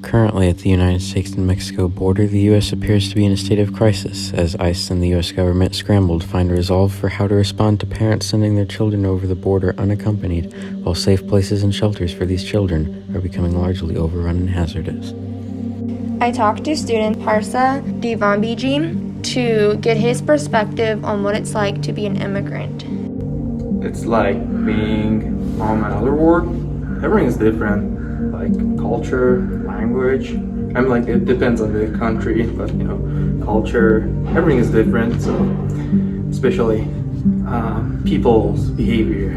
Currently, at the United States and Mexico border, the U.S. appears to be in a state of crisis, as ICE and the U.S. government scramble to find a resolve for how to respond to parents sending their children over the border unaccompanied, while safe places and shelters for these children are becoming largely overrun and hazardous. I talked to student Parsa Divanbiji to get his perspective on what it's like to be an immigrant. It's like being on another world. Everything is different. Like culture, language. I'm like, it depends on the country, but culture, everything is different. So, especially people's behavior.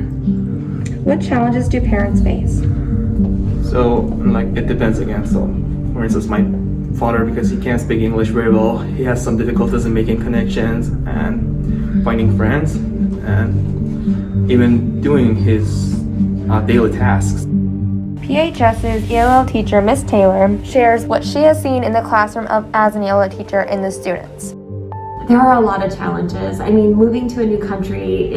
What challenges do parents face? So, like, it depends again. So, for instance, my father, because he can't speak English very well, he has some difficulties in making connections and finding friends, and even doing his daily tasks. PHS's ELL teacher, Miss Taylor, shares what she has seen in the classroom as an ELL teacher in the students. There are a lot of challenges. I mean, moving to a new country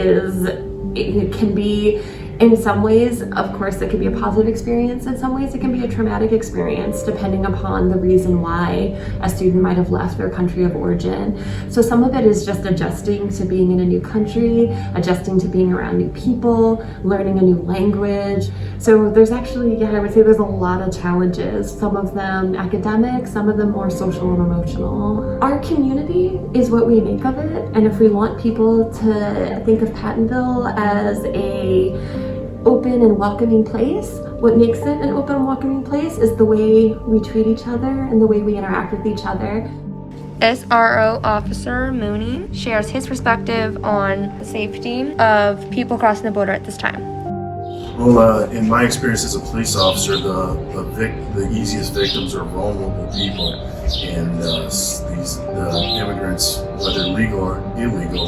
it can be, in some ways, of course, it can be a positive experience. In some ways, it can be a traumatic experience, depending upon the reason why a student might have left their country of origin. So some of it is just adjusting to being in a new country, adjusting to being around new people, learning a new language. So there's actually, I would say there's a lot of challenges. Some of them academic, some of them more social and emotional. Our community is what we make of it. And if we want people to think of Pattonville as a open and welcoming place, what makes it an open and welcoming place is the way we treat each other and the way we interact with each other. SRO Officer Mooney shares his perspective on the safety of people crossing the border at this time. Well, in my experience as a police officer, the easiest victims are vulnerable people, and the immigrants, whether legal or illegal,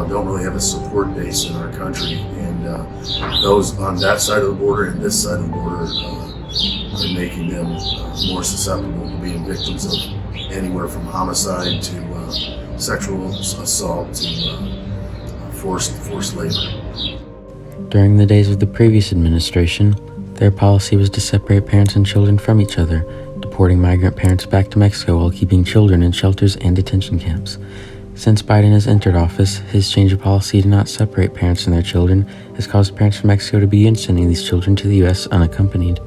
don't really have a support base in our country, and those on that side of the border and this side of the border are making them more susceptible to being victims of anywhere from homicide to sexual assault to forced labor. During the days of the previous administration, their policy was to separate parents and children from each other, deporting migrant parents back to Mexico while keeping children in shelters and detention camps. Since Biden has entered office, his change of policy to not separate parents and their children has caused parents from Mexico to begin sending these children to the U.S. unaccompanied.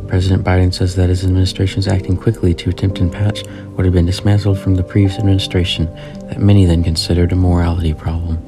President Biden says that his administration is acting quickly to attempt and patch what had been dismantled from the previous administration that many then considered a morality problem.